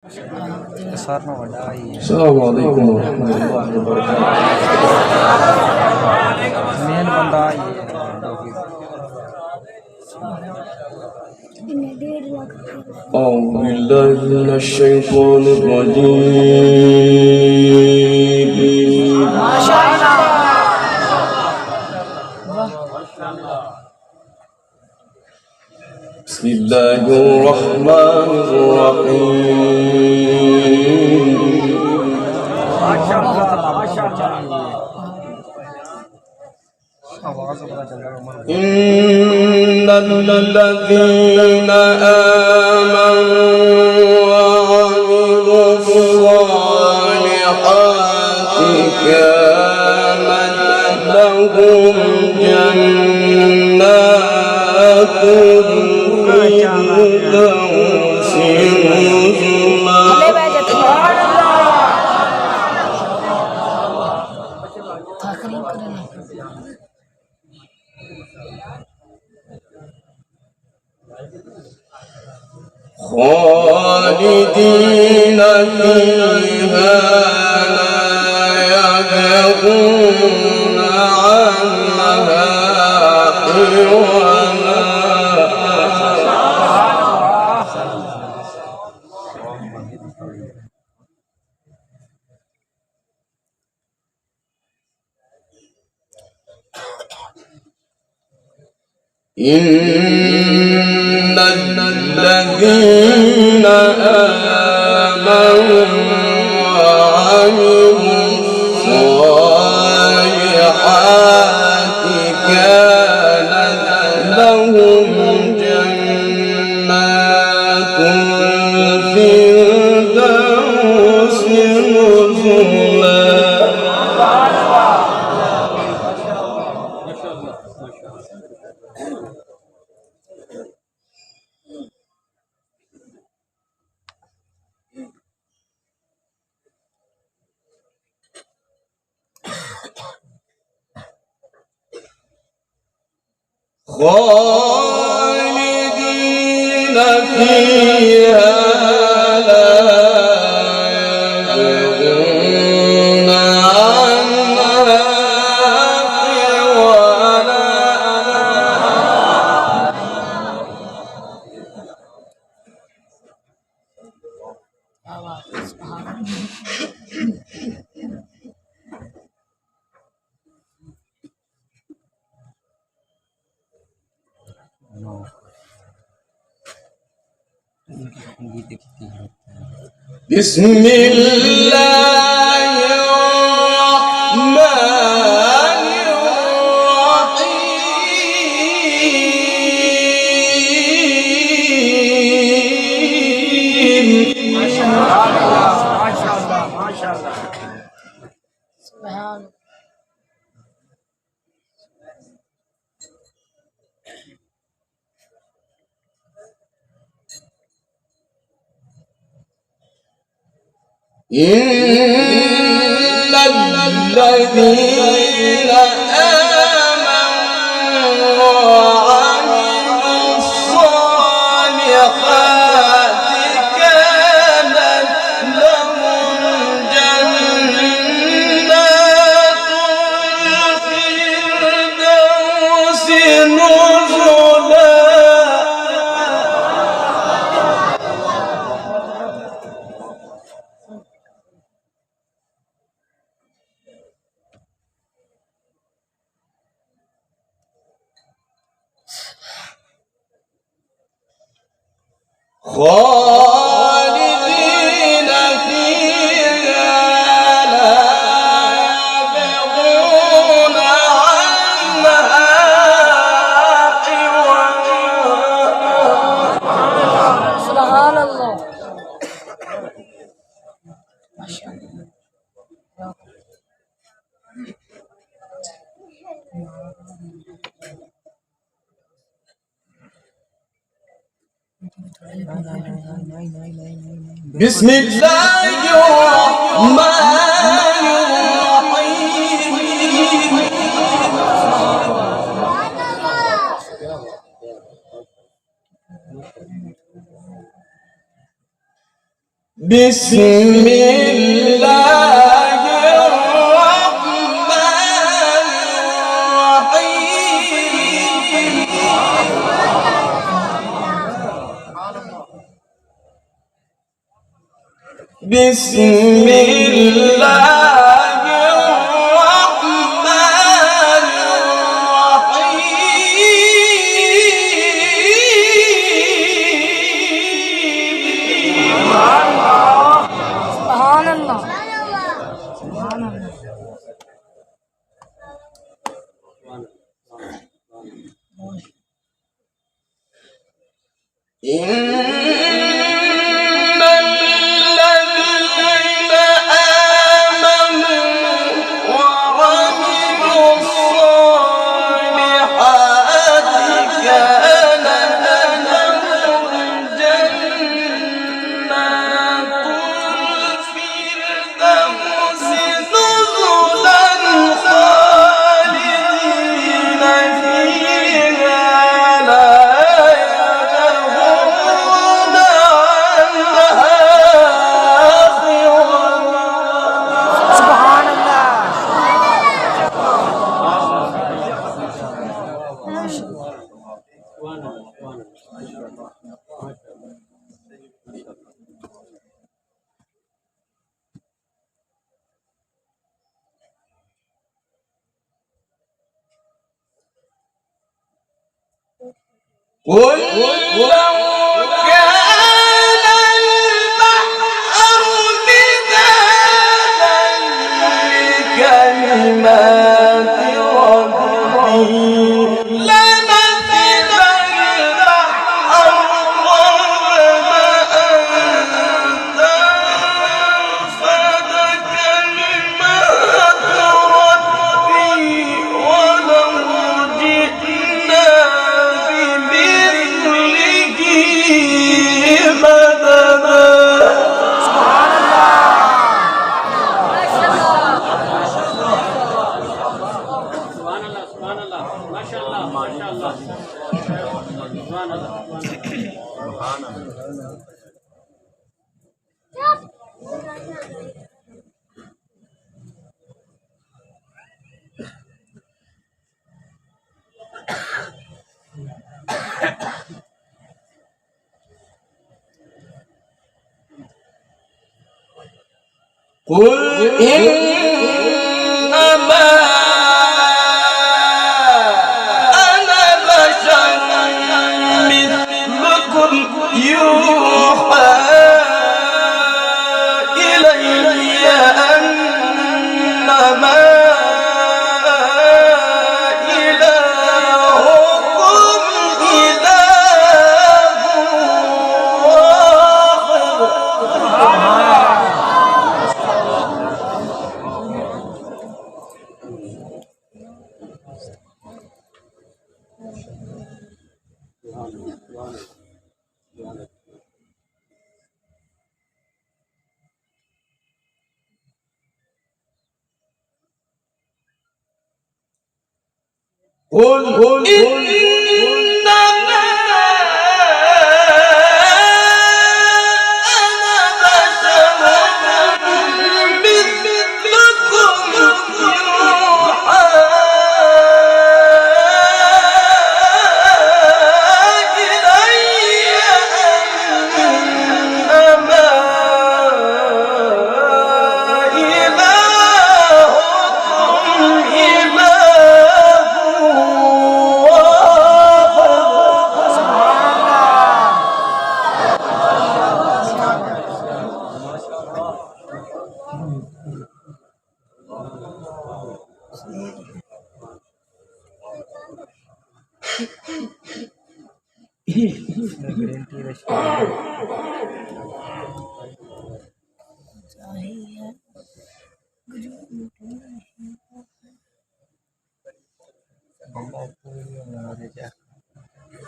السلام عليكم ورحمة الله وبركاته. أعوذ بالله من الشيطان الرجيم. ما شاء الله. بسم الله الرحمن الرحيم. إن الذين آمنوا وعملوا الصالحات كانت لهم جنات الفردوس نزلا. خالدين فيها لا يبغون عنها حولا. إن الذين آمنوا وعملوا الصالحات كانت لهم جنات الفردوس نزلا. خالدين فيها لا يبغون عنها حولا. بسم الله الرحمن الرحيم. ما شاء الله ما شاء الله ما شاء الله. سبحان الله. إن الذين آمنوا وعملوا الصالحات كانت لهم جنات الفردوس نزلا. خالدين فيها لا يبغون عنها حولا. سبحان الله ما شاء الله. بسم الله الرحمن الرحيم. بسم الله الرحمن الرحيم بسم الله قل لو كان البحر مدادا لكلمات ربي لنفد البحر قبل أن تنفد كلمات ربي ولو جئنا قل إنما أنا بشر مثلكم يوحى إلي أنما إلهكم إله واحد. قل إنما أنا بشر مثلكم يوحى إلي أنما إلهكم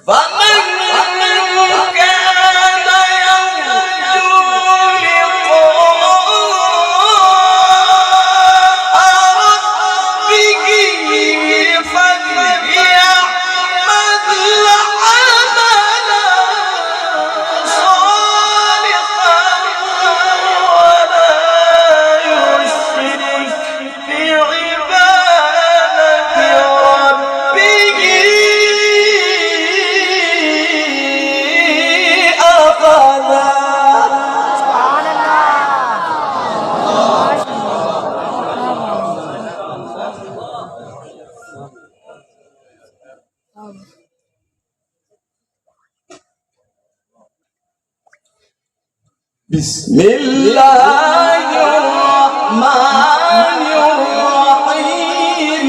فمن كان يرجو لقاء ربه فليعمل عملا صالحا بسم الله الرحمن الرحيم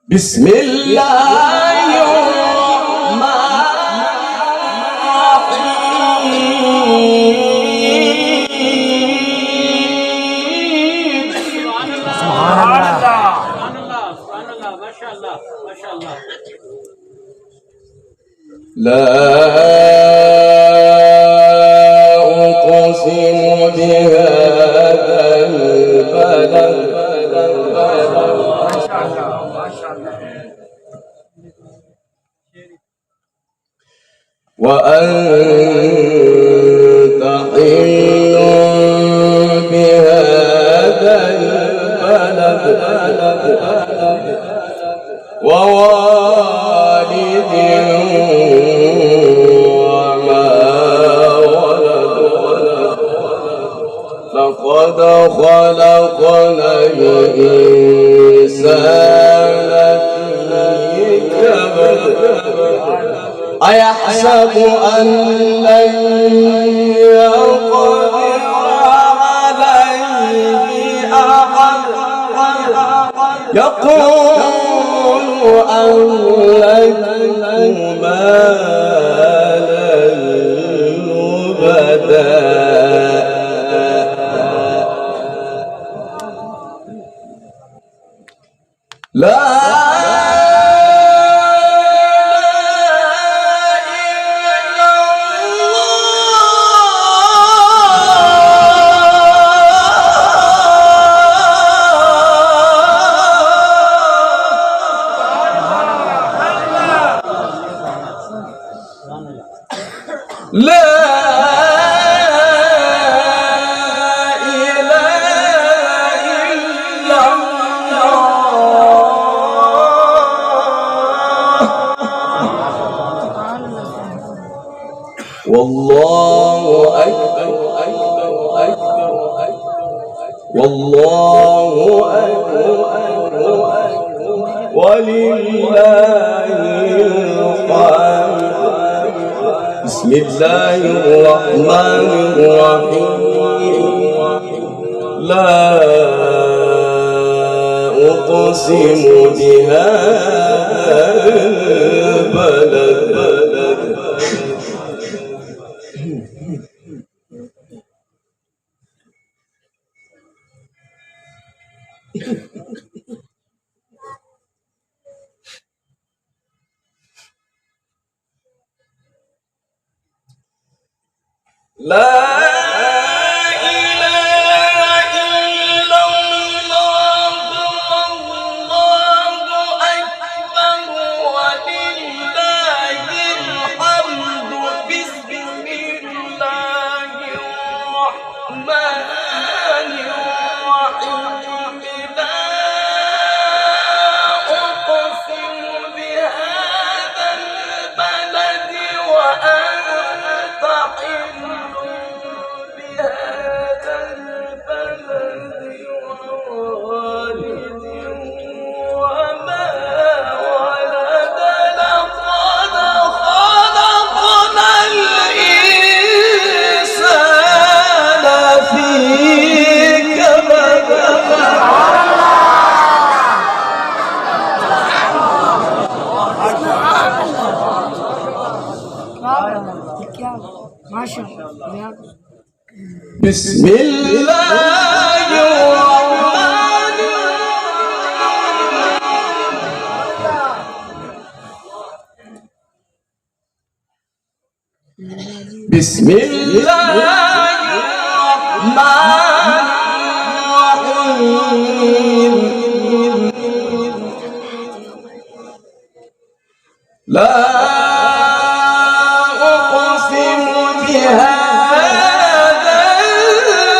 بسم الله الرحمن الرحيم سبحان الله ما شاء الله ما شاء الله لا أقسم بهذا البلد ما شاء الله ما شاء الله وأنت حل بهذا البلد ووالد وما ولد لقد خلقنا الإنسان في كبد أيحسب أن لن يقدر عليه أحد يقول أهلكت مالا لبدا لا لا إله إلا الله والله أكبر والله أكبر ولله الحمد بسم الله الرحمن الرحيم لا أقسم بهذا البلد لا إله إلا الله والله أكبر ولله الحمد بسم الله الرحمن الرحيم لا أقسم بهذا البلد وأنت حل بهذا البلد ووالد وما ولد لقد خلقنا الإنسان في كبد ما شاء الله بسم الله الرحمن الرحيم بسم الله الرحمن الرحيم لا أقسم بهذا البلد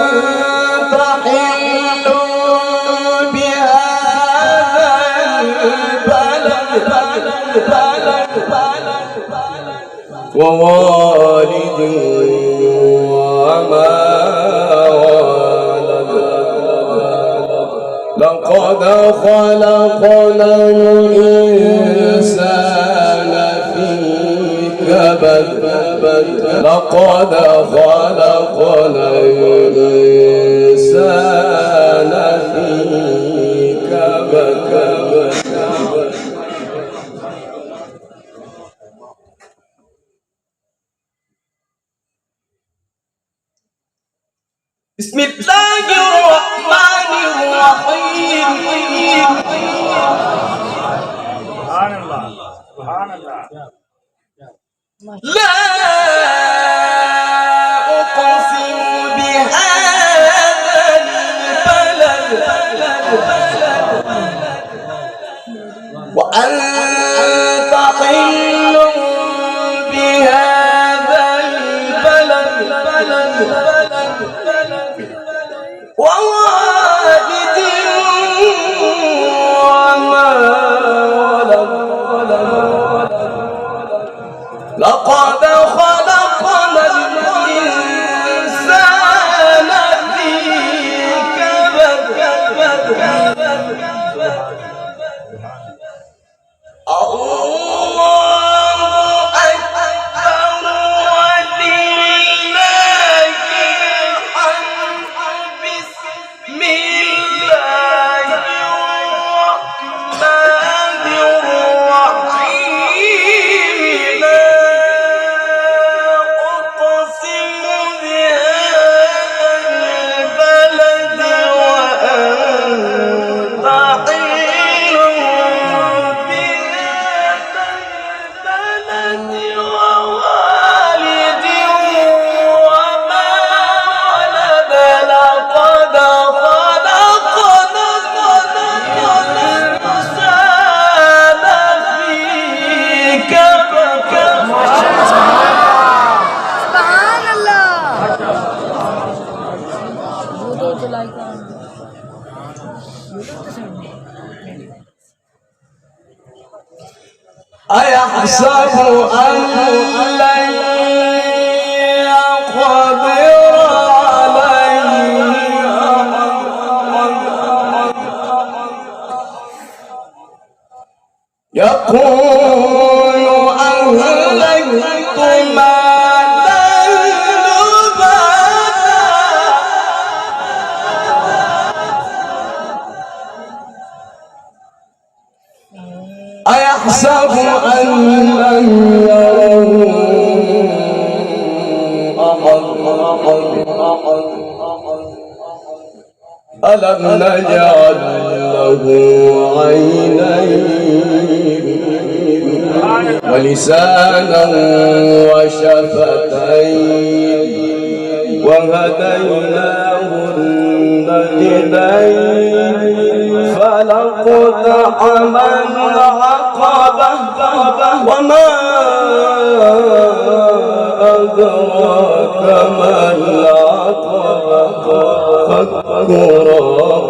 وأنت حل بهذا البلد ووالد خلقنا الإنسان في كبد لقد خلقنا الإنسان في كبد بسم الله الرحمن الرحيم سبحان الله سبحان الله لا أقسم بهذا البلد وأنت حل بهذا البلد ووالد وما ولد لقد خلقنا الإنسان في كبد الله أكبر ولله الحمد بسم الله الرحمن الرحيم لا أقسم بهذا البلد وأنت حل بهذا البلد ووالد وما ولد لقد خلقنا الإنسان في كبد سبحان الله वीडियो चलाई का أيحسب أن لن يقدر عليه يقول أهلكت مالا لبدا أيحسب أن لم يره أحد ألم نجعل له عينين ولسانا وشفتين وهديناه النجدين فلاقتحم العقبة وما أدراك ما العقبة فك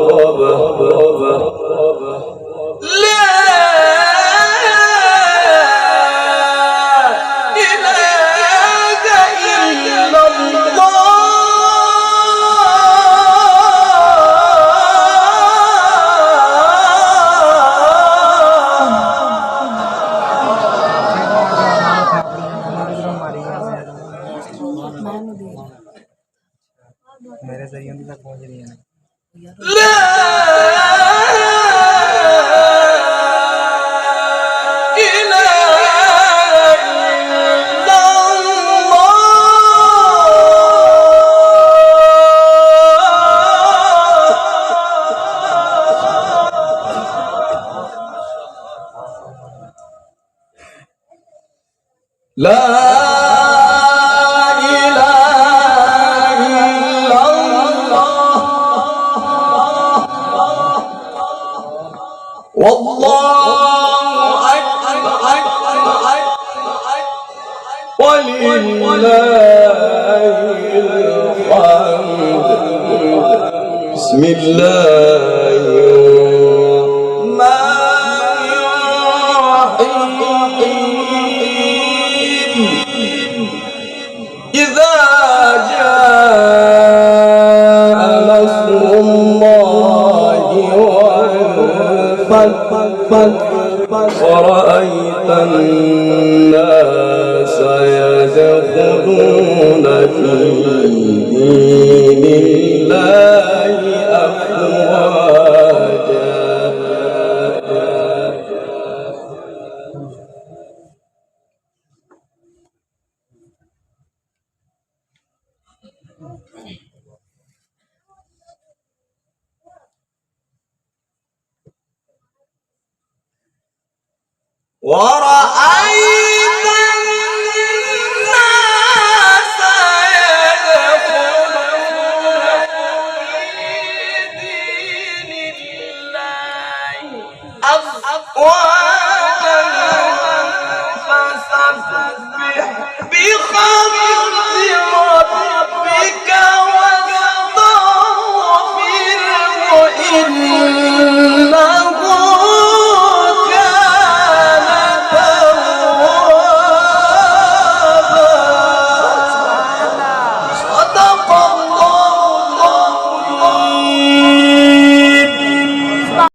رقبة لا إله إلا मेरे जरिए तक पहुंच रही है لا إله إلا الله لا إله إلا الله والله أكبر ولله الحمد بسم الله الرحمن الرحيم إذا جاء نصر الله والفتح ورأيت الناس يدخلون في دين الله أفواجا ورأيت الناس يدخلون في دين الله أفواجا فسبح بحمد